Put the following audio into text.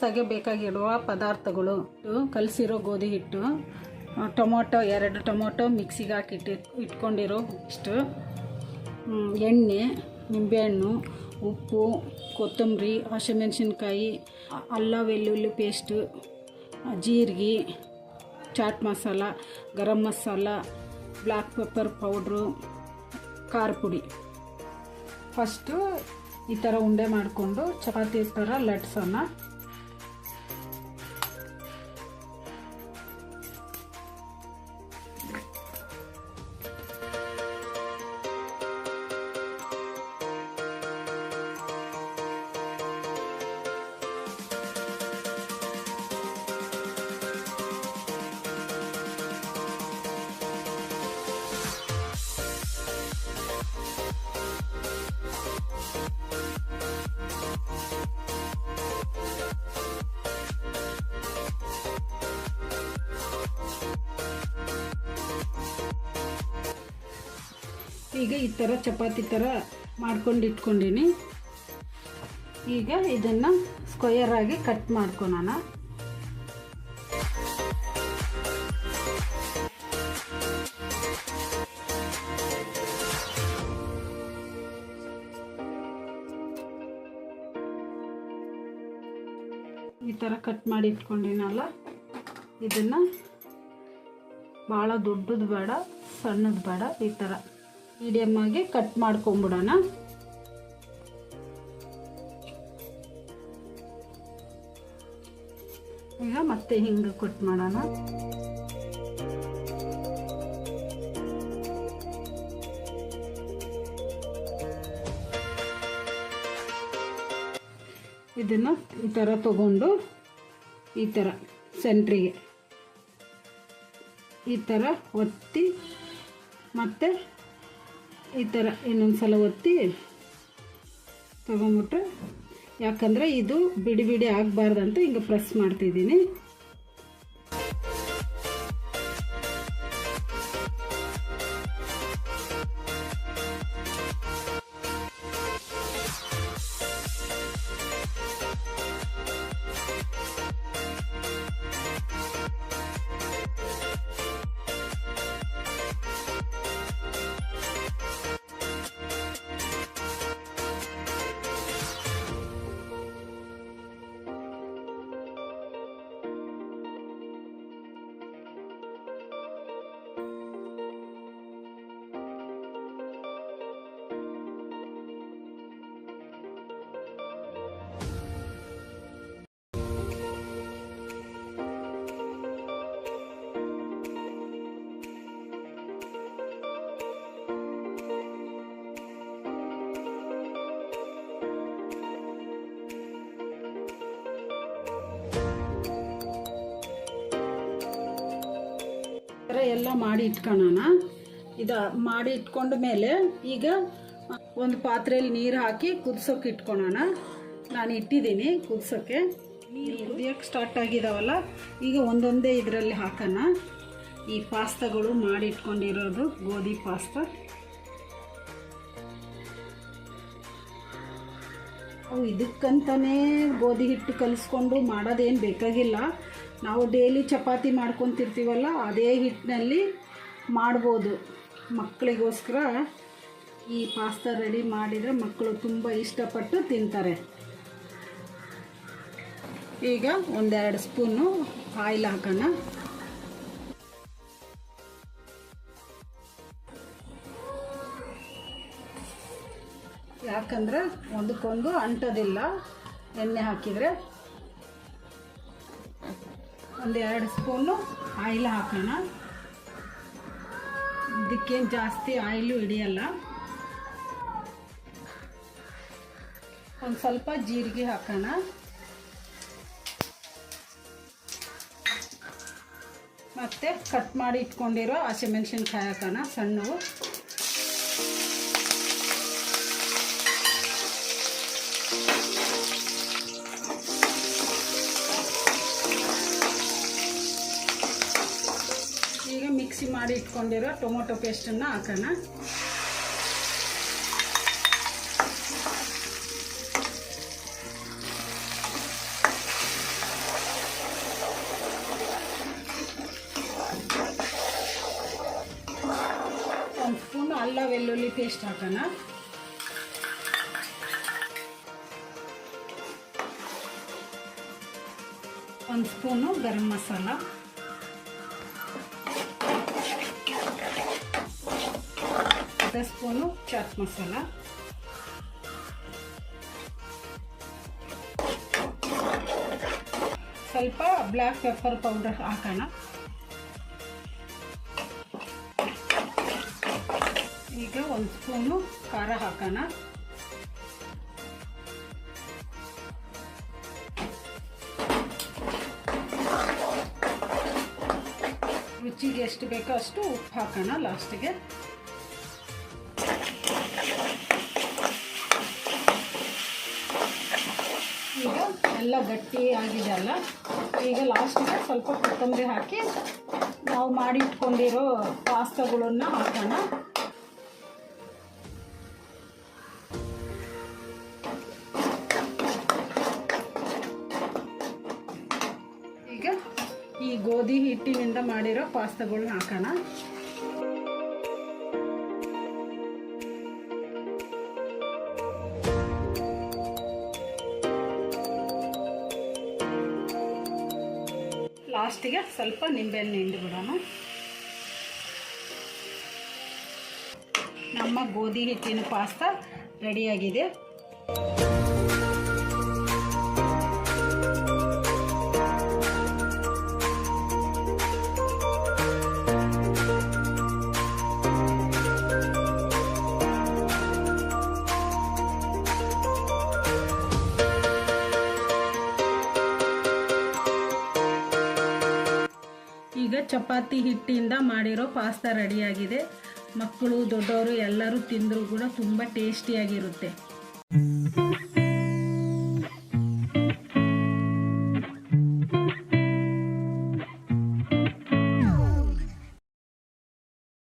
ಪಾಸ್ತಾಗೆ ಬೇಕಾಗಿರುವ ಪದಾರ್ಥಗಳು: ಕಲಸಿರೋ ಗೋಧಿ ಹಿಟ್ಟು, ಟೊಮೊಟೊ 2 ಟೊಮೊಟೊ ಮಿಕ್ಸಿಗೆ ಹಾಕಿ ಇಟ್ಕೊಂಡಿರೋ ಇಷ್ಟು, ಎಣ್ಣೆ, ನಿಂಬೆಹಣ್ಣು, ಉಪ್ಪು, ಕೊತ್ತಂಬರಿ, ಹಸಿಮೆಣಸಿನ್ಕಾಯಿ, ಅಲ್ಲ ಬೆಳ್ಳುಳ್ಳಿ ಪೇಸ್ಟು, ಜೀರಿಗೆ, chat masala, garam masala, black pepper powder, ಖಾರ ಪುಡಿ. ಫಸ್ಟು ಈ ಥರ ಉಂಡೆ ಮಾಡಿಕೊಂಡು ಚಪಾತಿ ಥರ ಲಟ್ಸೋಣ. ಈಗ ಈ ಥರ ಚಪಾತಿ ಥರ ಮಾಡ್ಕೊಂಡು ಇಟ್ಕೊಂಡೀನಿ. ಈಗ ಇದನ್ನು ಸ್ಕ್ವೇರ್ ಆಗಿ ಕಟ್ ಮಾಡ್ಕೊಳೋಣ. ಈ ಥರ ಕಟ್ ಮಾಡಿ ಇಟ್ಕೊಂಡಿನಲ್ಲ, ಇದನ್ನು ಭಾಳ ದೊಡ್ಡದು ಬೇಡ, ಸಣ್ಣದು ಬೇಡ, ಈ ಥರ ಮೀಡಿಯಮ್ ಆಗಿ ಕಟ್ ಮಾಡ್ಕೊಂಬಿಡೋಣ. ಈಗ ಮತ್ತೆ ಹಿಂಗೆ ಕಟ್ ಮಾಡೋಣ. ಇದನ್ನು ಈ ಥರ ತಗೊಂಡು ಈ ಥರ ಸೆಂಟ್ರಿಗೆ ಈ ಥರ ಒತ್ತಿ ಮತ್ತೆ ಈ ಥರ ಇನ್ನೊಂದು ಸಲ ಒತ್ತಿ ತಗೊಂಬಿಟ್ರೆ, ಯಾಕಂದರೆ ಇದು ಬಿಡಿ ಬಿಡಿ ಆಗಬಾರ್ದಂತ ಹಿಂಗೆ ಪ್ರೆಸ್ ಮಾಡ್ತಿದ್ದೀನಿ. ಎಲ್ಲ ಮಾಡಿ ಇಟ್ಕೊಳ್ಳೋಣ. ಇದು ಮಾಡಿ ಇಟ್ಕೊಂಡ ಮೇಲೆ ಈಗ ಒಂದು ಪಾತ್ರೆಯಲ್ಲಿ ನೀರು ಹಾಕಿ ಕುದಿಸೋಕೆ ಇಟ್ಕೊಳ್ಳೋಣ. ನಾನು ಇಟ್ಟಿದ್ದೀನಿ ಕುದಿಸೋಕ್ಕೆ. ನೀರು ಕುದಿಯೋಕ್ಕೆ ಸ್ಟಾರ್ಟ್ ಆಗಿದಾವಲ್ಲ, ಈಗ ಒಂದೊಂದೇ ಇದರಲ್ಲಿ ಹಾಕೋಣ. ಈ ಪಾಸ್ತಾಗಳು ಮಾಡಿ ಇಟ್ಕೊಂಡಿರೋದು ಗೋಧಿ ಪಾಸ್ತಾ. ಅವು ಇದಕ್ಕಂತಲೇ ಗೋಧಿ ಹಿಟ್ಟು ಕಲಿಸ್ಕೊಂಡು ಮಾಡೋದೇನು ಬೇಕಾಗಿಲ್ಲ. ನಾವು ಡೈಲಿ ಚಪಾತಿ ಮಾಡ್ಕೊತಿರ್ತೀವಲ್ಲ, ಅದೇ ಹಿಟ್ಟಿನಲ್ಲಿ ಮಾಡ್ಬೋದು. ಮಕ್ಕಳಿಗೋಸ್ಕರ ಈ ಪಾಸ್ತಾ ರೆಡಿ ಮಾಡಿದರೆ ಮಕ್ಕಳು ತುಂಬ ಇಷ್ಟಪಟ್ಟು ತಿಂತಾರೆ. ಈಗ 1-2 ಸ್ಪೂನು ಆಯಿಲ್ ಹಾಕೋಣ. ಯಾಕಂದರೆ ಒಂದಕ್ಕೊಂದು ಅಂಟೋದಿಲ್ಲ ಎಣ್ಣೆ ಹಾಕಿದರೆ. 1-2 ಸ್ಪೂನು ಆಯಿಲ್ ಹಾಕೋಣ. ಇದಕ್ಕೇನು ಜಾಸ್ತಿ ಆಯಿಲು ಹಿಡಿಯಲ್ಲ. ಒಂದು ಸ್ವಲ್ಪ ಜೀರಿಗೆ ಹಾಕೋಣ. ಮತ್ತು ಕಟ್ ಮಾಡಿ ಇಟ್ಕೊಂಡಿರೋ ಹಸಿಮೆಣಸಿನ್ಕಾಯಿ ಹಾಕೋಣ, ಸಣ್ಣವು. ಈಗ ಮಿಕ್ಸಿ ಮಾಡಿ ಇಟ್ಕೊಂಡಿರೋ ಟೊಮೊಟೊ ಪೇಸ್ಟನ್ನು ಹಾಕೋಣ. ಅಲ್ಲ ಬೆಳ್ಳುಳ್ಳಿ ಪೇಸ್ಟ್ ಹಾಕೋಣ. ಒಂದು ಸ್ಪೂನು ಗರಂ ಮಸಾಲ, ಅರ್ಧ ಸ್ಪೂನು ಚಾಟ್ ಮಸಾಲ, ಸ್ವಲ್ಪ ಬ್ಲ್ಯಾಕ್ ಪೆಪ್ಪರ್ ಪೌಡರ್ ಹಾಕೋಣ. ಈಗ ಒಂದು ಸ್ಪೂನು ಖಾರ ಹಾಕೋಣ. ರುಚಿಗೆ ಎಷ್ಟು ಬೇಕೋ ಅಷ್ಟು ಉಪ್ಪು ಹಾಕೋಣ ಲಾಸ್ಟಿಗೆ. ಈಗ ಎಲ್ಲ ಗಟ್ಟಿ ಆಗಿದೆ ಅಲ್ಲ, ಈಗ ಲಾಸ್ಟಿಗೆ ಸ್ವಲ್ಪ ಕೊತ್ತಂಬರಿ ಹಾಕಿ ನಾವು ಮಾಡಿ ಇಟ್ಕೊಂಡಿರೋ ಪಾಸ್ತಾಗಳನ್ನು ಹಾಕೋಣ. ಈಗ ಈ ಗೋಧಿ ಹಿಟ್ಟಿನಿಂದ ಮಾಡಿರೋ ಪಾಸ್ತಾಗಳನ್ನ ಹಾಕೋಣ. ಲಾಸ್ಟಿಗೆ ಸ್ವಲ್ಪ ನಿಂಬೆಹಣ್ಣು ಹಿಂಡಿ ಬಿಡೋಣ. ನಮ್ಮ ಗೋಧಿ ಹಿಟ್ಟಿನ ಪಾಸ್ತಾ ರೆಡಿಯಾಗಿದೆ. ಈಗ ಚಪಾತಿ ಹಿಟ್ಟಿಂದ ಮಾಡಿರೋ ಪಾಸ್ತಾ ರೆಡಿಯಾಗಿದೆ. ಮಕ್ಕಳು ದೊಡ್ಡವರು ಎಲ್ಲರೂ ತಿಂದರೂ ಕೂಡ ತುಂಬ ಟೇಸ್ಟಿಯಾಗಿರುತ್ತೆ.